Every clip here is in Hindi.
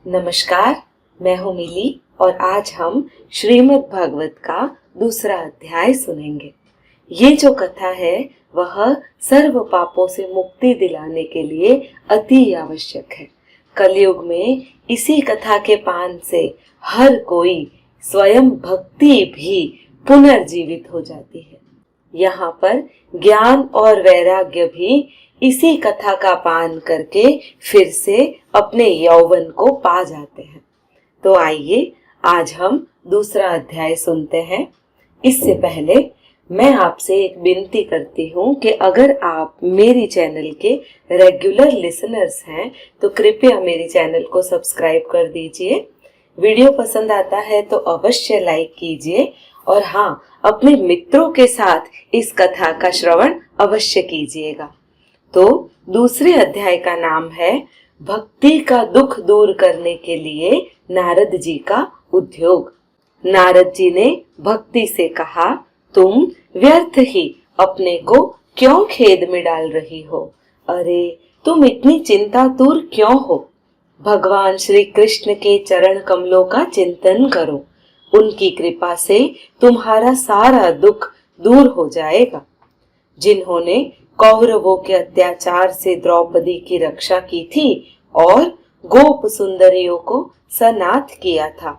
नमस्कार, मैं हूँ मिली और आज हम श्रीमद् भागवत का दूसरा अध्याय सुनेंगे। ये जो कथा है वह सर्व पापों से मुक्ति दिलाने के लिए अति आवश्यक है। कलयुग में इसी कथा के पान से हर कोई स्वयं भक्ति भी पुनर्जीवित हो जाती है। यहाँ पर ज्ञान और वैराग्य भी इसी कथा का पान करके फिर से अपने यौवन को पा जाते हैं। तो आइए आज हम दूसरा अध्याय सुनते हैं। इससे पहले मैं आपसे एक विनती करती हूँ कि अगर आप मेरी चैनल के रेगुलर लिसनर्स हैं तो कृपया मेरी चैनल को सब्सक्राइब कर दीजिए। वीडियो पसंद आता है तो अवश्य लाइक कीजिए और हाँ, अपने मित्रों के साथ इस कथा का श्रवण अवश्य कीजिएगा। तो दूसरे अध्याय का नाम है भक्ति का दुख दूर करने के लिए नारद जी का उद्योग। नारद जी ने भक्ति से कहा, तुम व्यर्थ ही अपने को क्यों खेद में डाल रही हो? अरे तुम इतनी चिंतातुर क्यों हो? भगवान श्री कृष्ण के चरण कमलों का चिंतन करो। उनकी कृपा से तुम्हारा सारा दुख दूर हो जाएगा। जिन्होंने कौरवों के अत्याचार से द्रौपदी की रक्षा की थी और गोप सुंदरियों को सनाथ किया था,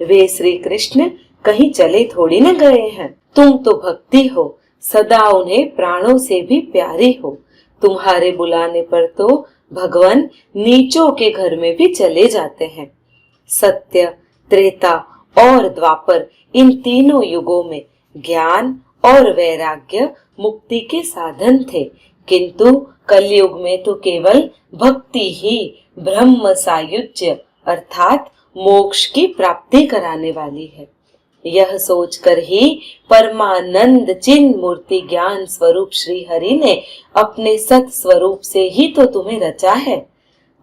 वे श्री कृष्ण कहीं चले थोड़ी न गए हैं। तुम तो भक्ति हो, सदा उन्हें प्राणों से भी प्यारी हो। तुम्हारे बुलाने पर तो भगवान नीचों के घर में भी चले जाते हैं। सत्य, त्रेता और द्वापर, इन तीनों युगों में ज्ञान और वैराग्य मुक्ति के साधन थे, किंतु कलयुग में तो केवल भक्ति ही ब्रह्म सायुज्य अर्थात मोक्ष की प्राप्ति कराने वाली है। यह सोचकर ही परमानंद चिन्ह मूर्ति ज्ञान स्वरूप श्री हरि ने अपने सत स्वरूप से ही तो तुम्हें रचा है।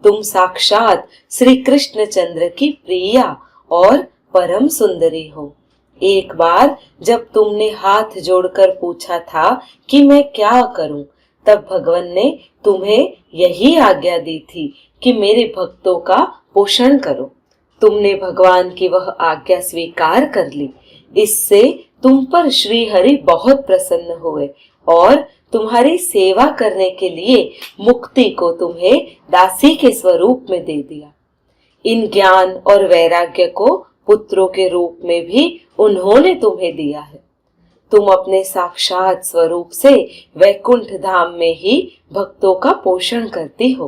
तुम साक्षात श्री कृष्ण चंद्र की प्रिया और परम सुंदरी हो। एक बार जब तुमने हाथ जोड़कर पूछा था कि मैं क्या करूं, तब भगवान ने तुम्हें यही आज्ञा दी थी कि मेरे भक्तों का पोषण करो। तुमने भगवान की वह आज्ञा स्वीकार कर ली। इससे तुम पर श्री हरि बहुत प्रसन्न हुए और तुम्हारी सेवा करने के लिए मुक्ति को तुम्हें दासी के स्वरूप में दे दिया। इन ज्ञान और वैराग्य को पुत्रों के रूप में भी उन्होंने तुम्हें दिया है। तुम अपने साक्षात स्वरूप से वैकुंठ धाम में ही भक्तों का पोषण करती हो।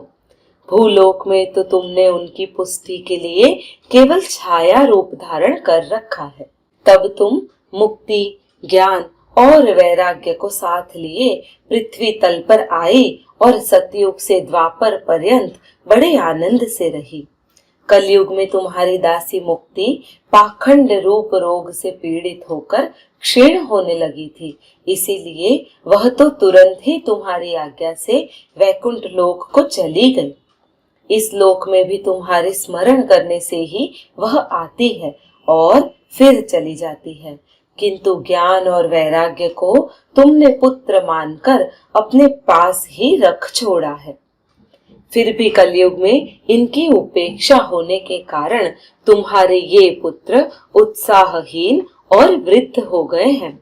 भूलोक में तो तुमने उनकी पुष्टि के लिए केवल छाया रूप धारण कर रखा है। तब तुम मुक्ति, ज्ञान और वैराग्य को साथ लिए पृथ्वी तल पर आई और सतयुग से द्वापर पर्यंत बड़े आनंद से रही। कलयुग में तुम्हारी दासी मुक्ति पाखंड रूप रोग से पीड़ित होकर क्षीण होने लगी थी, इसीलिए वह तो तुरंत ही तुम्हारी आज्ञा से वैकुंठ लोक को चली गई। इस लोक में भी तुम्हारे स्मरण करने से ही वह आती है और फिर चली जाती है, किंतु ज्ञान और वैराग्य को तुमने पुत्र मानकर अपने पास ही रख छोड़ा है। फिर भी कलयुग में इनकी उपेक्षा होने के कारण तुम्हारे ये पुत्र उत्साहहीन और वृद्ध हो गए हैं।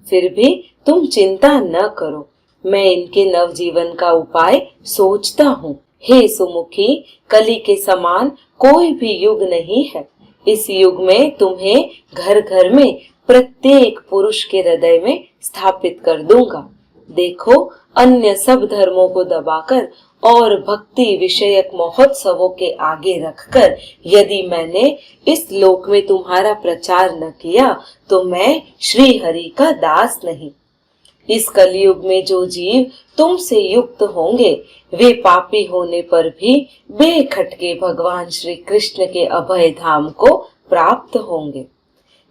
फिर भी तुम चिंता न करो, मैं इनके नवजीवन का उपाय सोचता हूँ। हे सुमुखी, कली के समान कोई भी युग नहीं है। इस युग में तुम्हें घर घर में प्रत्येक पुरुष के हृदय में स्थापित कर दूंगा। देखो, अन्य सब धर्मों को दबाकर और भक्ति विषयक महोत्सवों के आगे रखकर यदि मैंने इस लोक में तुम्हारा प्रचार न किया तो मैं श्री हरि का दास नहीं। इस कलयुग में जो जीव तुमसे युक्त होंगे वे पापी होने पर भी बेखटके भगवान श्री कृष्ण के अभय धाम को प्राप्त होंगे।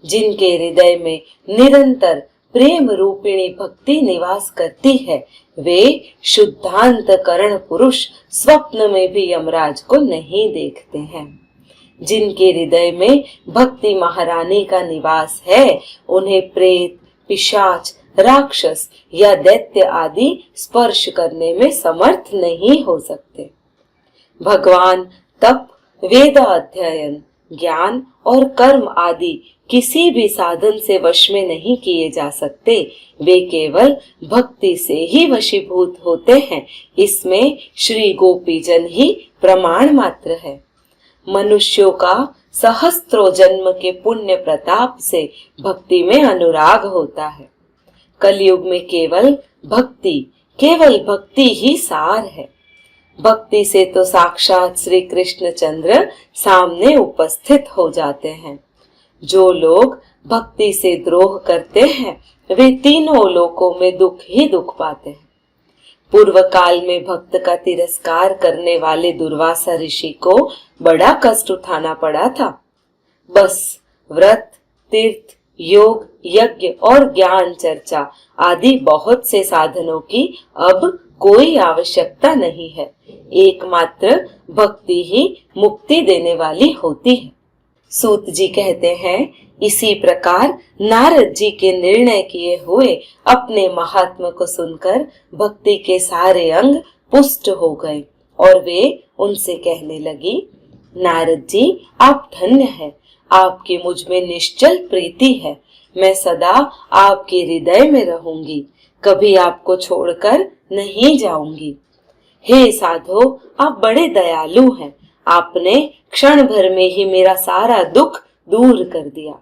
जिनके हृदय में निरंतर प्रेम रूपिणी भक्ति निवास करती है, वे शुद्धांतकरण पुरुष स्वप्न में भी यमराज को नहीं देखते हैं। जिनके हृदय में भक्ति महारानी का निवास है, उन्हें प्रेत, पिशाच, राक्षस या दैत्य आदि स्पर्श करने में समर्थ नहीं हो सकते। भगवान तप, वेद अध्ययन, ज्ञान और कर्म आदि किसी भी साधन से वश में नहीं किए जा सकते, वे केवल भक्ति से ही वशीभूत होते हैं। इसमें श्री गोपीजन ही प्रमाण मात्र है। मनुष्यों का सहस्त्रों जन्म के पुण्य प्रताप से भक्ति में अनुराग होता है। कलयुग में केवल भक्ति ही सार है। भक्ति से तो साक्षात श्री कृष्ण चंद्र सामने उपस्थित हो जाते हैं। जो लोग भक्ति से द्रोह करते हैं वे तीनों लोकों में दुख ही दुख पाते हैं। पूर्व काल में भक्त का तिरस्कार करने वाले दुर्वासा ऋषि को बड़ा कष्ट उठाना पड़ा था। बस व्रत, तीर्थ, योग, यज्ञ और ज्ञान चर्चा आदि बहुत से साधनों की अब कोई आवश्यकता नहीं है। एकमात्र भक्ति ही मुक्ति देने वाली होती है। सूत जी कहते हैं, इसी प्रकार नारद जी के निर्णय किए हुए अपने महात्मा को सुनकर भक्ति के सारे अंग पुष्ट हो गए और वे उनसे कहने लगी, नारद जी आप धन्य हैं, आपकी मुझ में निश्चल प्रीति है। मैं सदा आपके हृदय में रहूंगी, कभी आपको छोड़कर नहीं जाऊंगी। हे साधो, आप बड़े दयालु हैं। आपने क्षण भर में ही मेरा सारा दुख दूर कर दिया,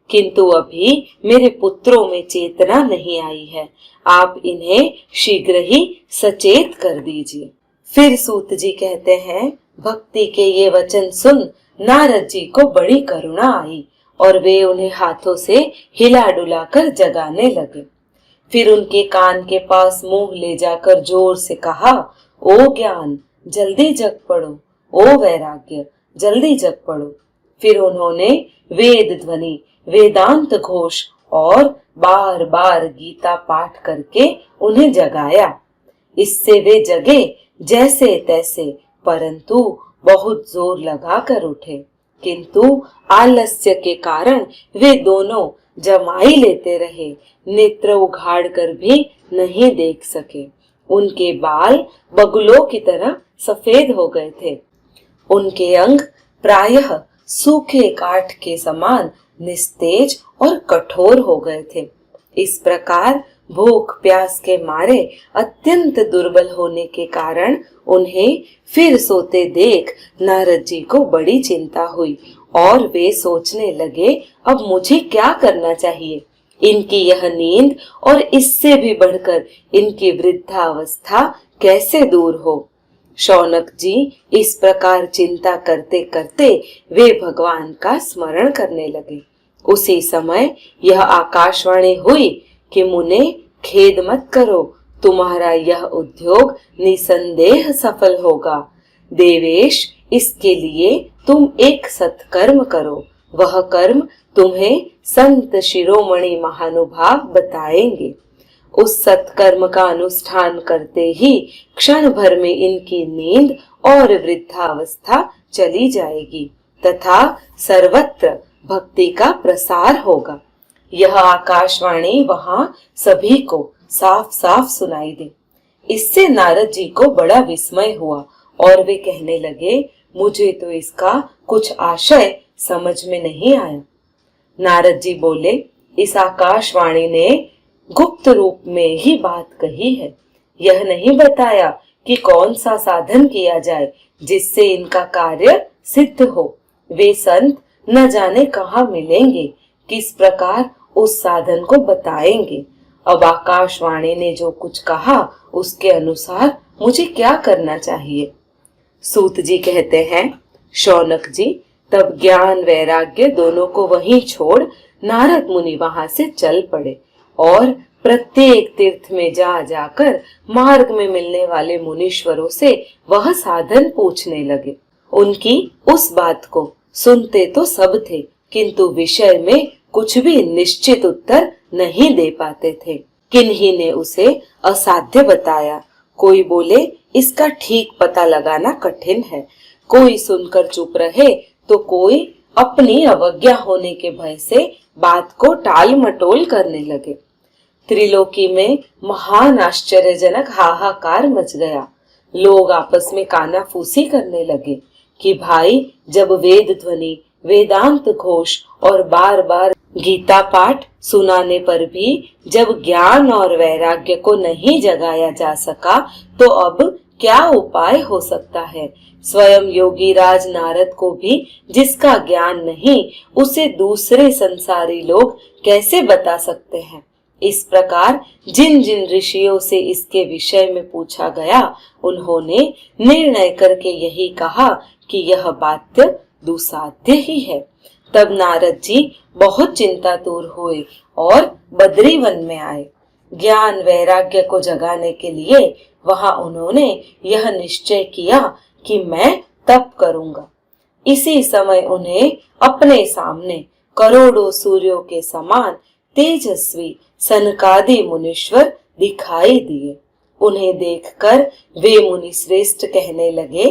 किंतु अभी मेरे पुत्रों में चेतना नहीं आई है। आप इन्हें शीघ्र ही सचेत कर दीजिए। फिर सूत जी कहते हैं, भक्ति के ये वचन सुन नारद जी को बड़ी करुणा आई और वे उन्हें हाथों से हिला डुलाकर जगाने लगे। फिर उनके कान के पास मुंह ले जाकर जोर से कहा, ओ ज्ञान जल्दी जग पड़ो, ओ वैराग्य जल्दी जग पड़ो। फिर उन्होंने वेद ध्वनि, वेदांत घोष और बार बार गीता पाठ करके उन्हें जगाया। इससे वे जगे जैसे तैसे, परंतु बहुत जोर लगाकर उठे, किंतु आलस्य के कारण वे दोनों जमाई लेते रहे, नेत्र उघाड़ कर भी नहीं देख सके। उनके बाल बगुलों की तरह सफेद हो गए थे। उनके अंग प्रायः सूखे काठ के समान निस्तेज और कठोर हो गए थे। इस प्रकार भूख प्यास के मारे अत्यंत दुर्बल होने के कारण उन्हें फिर सोते देख नारद जी को बड़ी चिंता हुई और वे सोचने लगे, अब मुझे क्या करना चाहिए। इनकी यह नींद और इससे भी बढ़कर इनकी वृद्धावस्था कैसे दूर हो। शौनक जी इस प्रकार चिंता करते करते वे भगवान का स्मरण करने लगे। उसी समय यह आकाशवाणी हुई कि मुने खेद मत करो, तुम्हारा यह उद्योग निसंदेह सफल होगा। देवेश, इसके लिए तुम एक सत्कर्म करो, वह कर्म तुम्हें संत शिरोमणि महानुभाव बताएंगे। उस सत्कर्म का अनुष्ठान करते ही क्षण भर में इनकी नींद और वृद्धावस्था चली जाएगी तथा सर्वत्र भक्ति का प्रसार होगा। यह आकाशवाणी वहां सभी को साफ साफ सुनाई दी। इससे नारद जी को बड़ा विस्मय हुआ और वे कहने लगे, मुझे तो इसका कुछ आशय समझ में नहीं आया। नारद जी बोले, इस आकाशवाणी ने गुप्त रूप में ही बात कही है। यह नहीं बताया कि कौन सा साधन किया जाए जिससे इनका कार्य सिद्ध हो। वे संत न जाने कहाँ मिलेंगे, किस प्रकार उस साधन को बताएंगे। अब आकाशवाणी ने जो कुछ कहा उसके अनुसार मुझे क्या करना चाहिए। सूत जी कहते हैं, शौनक जी तब ज्ञान वैराग्य दोनों को वहीं छोड़ नारद मुनि वहां से चल पड़े और प्रत्येक तीर्थ में जा जाकर मार्ग में मिलने वाले मुनीश्वरों से वह साधन पूछने लगे। उनकी उस बात को सुनते तो सब थे, किंतु विषय में कुछ भी निश्चित उत्तर नहीं दे पाते थे। किन्हीं ने उसे असाध्य बताया, कोई बोले इसका ठीक पता लगाना कठिन है, कोई सुनकर चुप रहे तो कोई अपनी अवज्ञा होने के भय से बात को टाल मटोल करने लगे। त्रिलोकी में महान आश्चर्यजनक हाहाकार मच गया। लोग आपस में कानाफूसी करने लगे। कि भाई, जब वेद ध्वनि, वेदांत घोष और बार बार गीता पाठ सुनाने पर भी जब ज्ञान और वैराग्य को नहीं जगाया जा सका, तो अब क्या उपाय हो सकता है। स्वयं योगीराज नारद को भी जिसका ज्ञान नहीं, उसे दूसरे संसारी लोग कैसे बता सकते हैं। इस प्रकार जिन जिन ऋषियों से इसके विषय में पूछा गया, उन्होंने निर्णय करके यही कहा कि यह बात दुसाध्य ही है। तब नारद जी बहुत चिंतातुर हुए और बद्रीवन में आए। ज्ञान वैराग्य को जगाने के लिए वहां उन्होंने यह निश्चय किया कि मैं तप करूंगा। इसी समय उन्हें अपने सामने करोड़ों सूर्यों के समान तेजस्वी सनकादि मुनीश्वर दिखाई दिए। उन्हें देखकर वे मुनि श्रेष्ठ कहने लगे,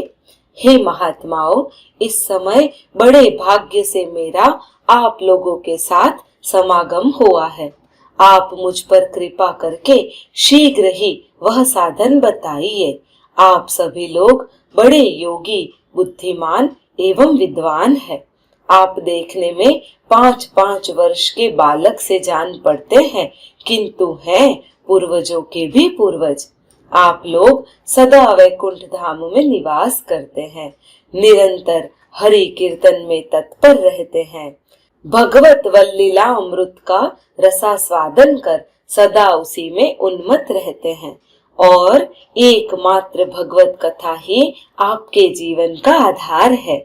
हे महात्माओं, इस समय बड़े भाग्य से मेरा आप लोगों के साथ समागम हुआ है। आप मुझ पर कृपा करके शीघ्र ही वह साधन बताइए। आप सभी लोग बड़े योगी, बुद्धिमान एवं विद्वान हैं। आप देखने में 5-5 वर्ष के बालक से जान पड़ते हैं, किंतु हैं पूर्वजों के भी पूर्वज। आप लोग सदा वैकुंठ धाम में निवास करते हैं, निरंतर हरि कीर्तन में तत्पर रहते हैं, भगवत वल्लीला अमृत का रसास्वादन कर सदा उसी में उन्मत्त रहते हैं और एकमात्र भगवत कथा ही आपके जीवन का आधार है।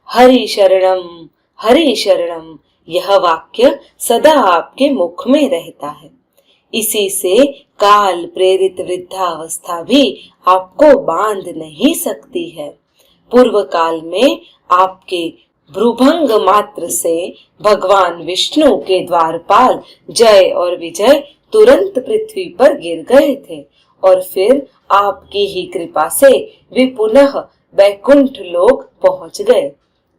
हरि शरणम, यह वाक्य सदा आपके मुख में रहता है। इसी से काल प्रेरित वृद्धावस्था भी आपको बांध नहीं सकती है। पूर्व काल में आपके भ्रूभंग मात्र से भगवान विष्णु के द्वारपाल जय और विजय तुरंत पृथ्वी पर गिर गए थे और फिर आपकी ही कृपा से वे पुनः वैकुंठ लोक पहुंच गए।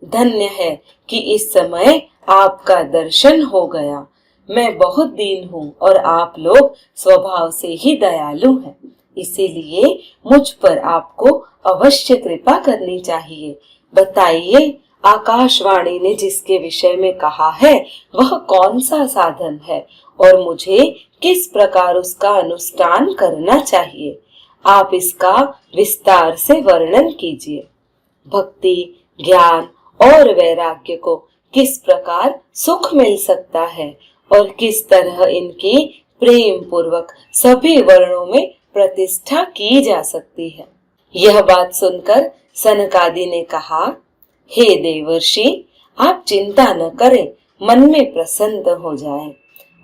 धन्य है कि इस समय आपका दर्शन हो गया। मैं बहुत दीन हूँ और आप लोग स्वभाव से ही दयालु हैं, इसीलिए मुझ पर आपको अवश्य कृपा करनी चाहिए। बताइए, आकाशवाणी ने जिसके विषय में कहा है वह कौन सा साधन है और मुझे किस प्रकार उसका अनुष्ठान करना चाहिए। आप इसका विस्तार से वर्णन कीजिए। भक्ति, ज्ञान और वैराग्य को किस प्रकार सुख मिल सकता है और किस तरह इनकी प्रेम पूर्वक सभी वर्णों में प्रतिष्ठा की जा सकती है। यह बात सुनकर सनकादि ने कहा, हे देवर्षि, आप चिंता न करें, मन में प्रसन्न हो जाएं।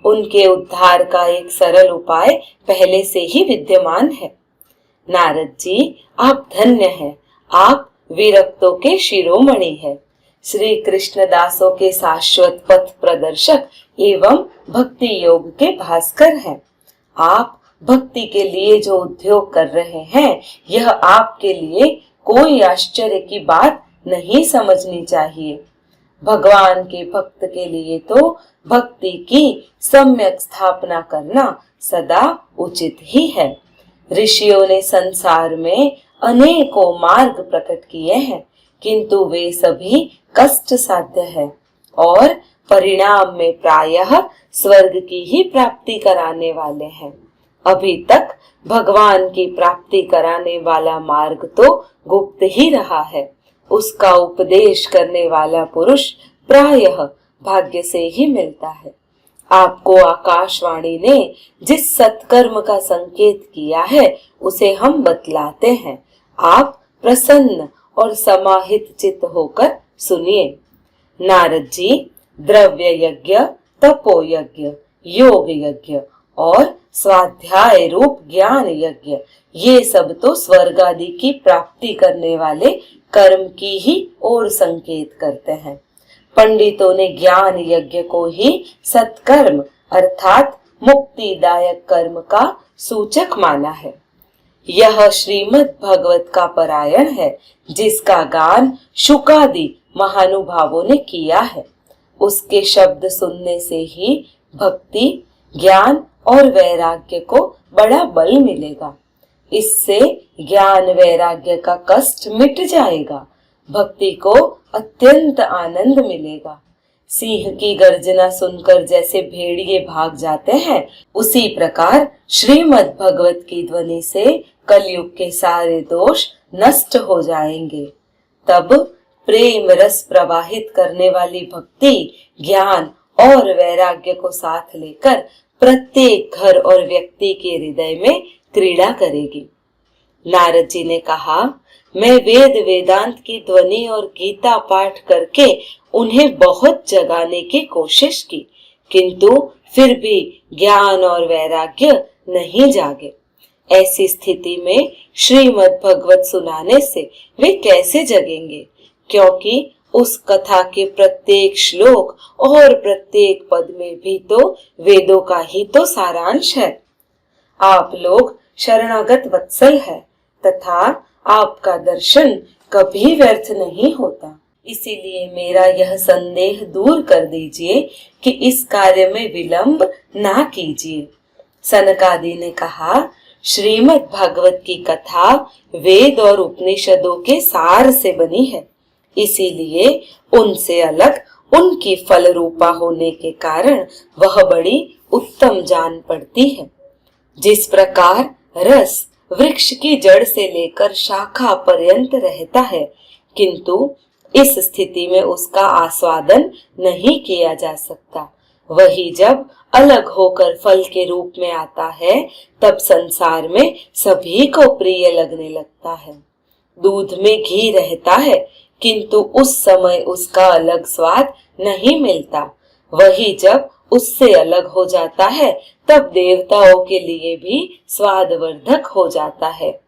उनके उद्धार का एक सरल उपाय पहले से ही विद्यमान है। नारद जी, आप धन्य हैं, आप विरक्तों के शिरोमणि हैं, श्री कृष्ण दासों के शाश्वत पथ प्रदर्शक एवं भक्ति योग के भास्कर हैं। आप भक्ति के लिए जो उद्योग कर रहे हैं, यह आपके लिए कोई आश्चर्य की बात नहीं समझनी चाहिए। भगवान के भक्त के लिए तो भक्ति की सम्यक स्थापना करना सदा उचित ही है। ऋषियों ने संसार में अनेकों मार्ग प्रकट किए हैं, किंतु वे सभी कष्ट साध्य है और परिणाम में प्रायः स्वर्ग की ही प्राप्ति कराने वाले हैं। अभी तक भगवान की प्राप्ति कराने वाला मार्ग तो गुप्त ही रहा है। उसका उपदेश करने वाला पुरुष प्रायः भाग्य से ही मिलता है। आपको आकाशवाणी ने जिस सत्कर्म का संकेत किया है उसे हम बतलाते हैं। आप प्रसन्न और समाहित चित्त होकर सुनिए। नारद जी, द्रव्य यज्ञ, तपो यज्ञ, योग यज्ञ और स्वाध्याय रूप ज्ञान यज्ञ, ये सब तो स्वर्ग आदि की प्राप्ति करने वाले कर्म की ही ओर संकेत करते हैं। पंडितों ने ज्ञान यज्ञ को ही सत्कर्म अर्थात मुक्तिदायक कर्म का सूचक माना है। यह श्रीमद् भागवत का पारायण है, जिसका गान शुकादि महानुभावों ने किया है। उसके शब्द सुनने से ही भक्ति, ज्ञान और वैराग्य को बड़ा बल मिलेगा। इससे ज्ञान वैराग्य का कष्ट मिट जाएगा। भक्ति को अत्यंत आनंद मिलेगा। सिंह की गर्जना सुनकर जैसे भेड़िए भाग जाते हैं, उसी प्रकार श्रीमद् भगवत की ध्वनि से कलयुग के सारे दोष नष्ट हो जाएंगे। तब प्रेम रस प्रवाहित करने वाली भक्ति ज्ञान और वैराग्य को साथ लेकर प्रत्येक घर और व्यक्ति के हृदय में क्रीड़ा करेगी। नारद जी ने कहा, मैं वेद वेदांत की ध्वनि और गीता पाठ करके उन्हें बहुत जगाने की कोशिश की, किंतु फिर भी ज्ञान और वैराग्य नहीं जागे। ऐसी स्थिति में श्रीमद् भगवत सुनाने से वे कैसे जगेंगे, क्योंकि उस कथा के प्रत्येक श्लोक और प्रत्येक पद में भी तो वेदों का ही तो सारांश है। आप लोग शरणागत वत्सल है तथा आपका दर्शन कभी व्यर्थ नहीं होता। इसीलिए मेरा यह संदेह दूर कर दीजिए कि इस कार्य में विलंब ना कीजिए। सनकादि ने कहा, श्रीमद् भागवत की कथा वेद और उपनिषदों के सार से बनी है, इसीलिए उनसे अलग उनकी फल रूपा होने के कारण वह बड़ी उत्तम जान पड़ती है। जिस प्रकार रस वृक्ष की जड़ से लेकर शाखा पर्यंत रहता है, किंतु इस स्थिति में उसका आस्वादन नहीं किया जा सकता, वही जब अलग होकर फल के रूप में आता है, तब संसार में सभी को प्रिय लगने लगता है। दूध में घी रहता है, किंतु उस समय उसका अलग स्वाद नहीं मिलता, वही जब उससे अलग हो जाता है, तब देवताओं के लिए भी स्वादवर्धक हो जाता है।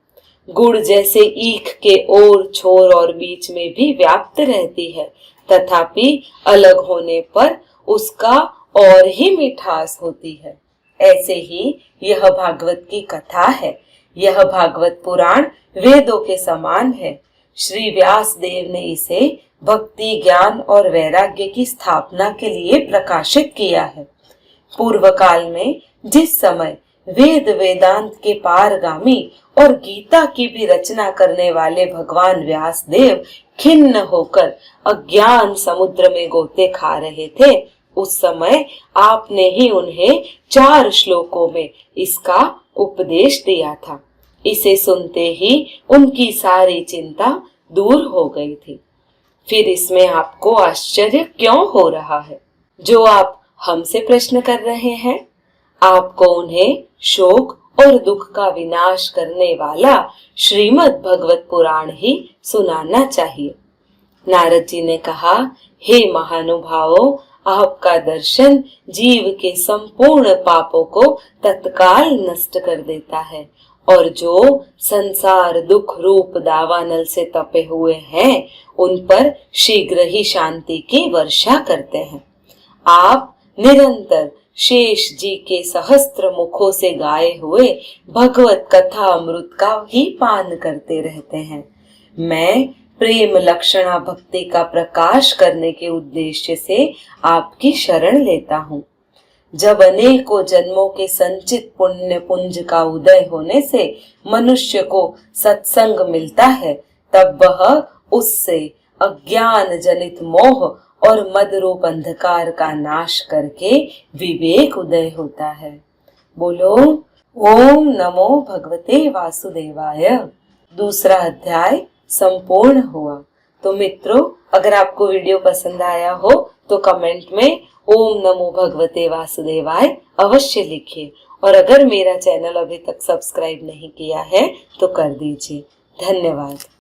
गुड़ जैसे ईख के ओर छोर और बीच में भी व्याप्त रहती है, तथापि अलग होने पर उसका और ही मिठास होती है। ऐसे ही यह भागवत की कथा है। यह भागवत पुराण वेदों के समान है। श्री व्यास देव ने इसे भक्ति ज्ञान और वैराग्य की स्थापना के लिए प्रकाशित किया है। पूर्व काल में जिस समय वेद वेदांत के पारगामी और गीता की भी रचना करने वाले भगवान व्यास देव खिन्न होकर अज्ञान समुद्र में गोते खा रहे थे, उस समय आपने ही उन्हें 4 श्लोकों में इसका उपदेश दिया था। इसे सुनते ही उनकी सारी चिंता दूर हो गई थी। फिर इसमें आपको आश्चर्य क्यों हो रहा है? जो आप हमसे प्रश्न कर रहे हैं, आपको उन्हें शोक और दुख का विनाश करने वाला श्रीमद् भगवत पुराण ही सुनाना चाहिए। नारद जी ने कहा, हे महानुभावों, आपका दर्शन जीव के संपूर्ण पापों को तत्काल नष्ट कर देता है, और जो संसार दुख रूप दावानल से तपे हुए हैं, उन पर शीघ्र ही शांति की वर्षा करते हैं। आप निरंतर शेष जी के सहस्त्र मुखों से गाए हुए भगवत कथा अमृत का ही पान करते रहते हैं। मैं प्रेम लक्षणा भक्ति का प्रकाश करने के उद्देश्य से आपकी शरण लेता हूँ। जब अनेकों जन्मों के संचित पुण्य पुंज का उदय होने से मनुष्य को सत्संग मिलता है, तब वह उससे अज्ञान जनित मोह और मद रूप अंधकार का नाश करके विवेक उदय होता है। बोलो ओम नमो भगवते वासुदेवाय। दूसरा अध्याय संपूर्ण हुआ। तो मित्रों, अगर आपको वीडियो पसंद आया हो तो कमेंट में ओम नमो भगवते वासुदेवाय अवश्य लिखिए, और अगर मेरा चैनल अभी तक सब्सक्राइब नहीं किया है तो कर दीजिए। धन्यवाद।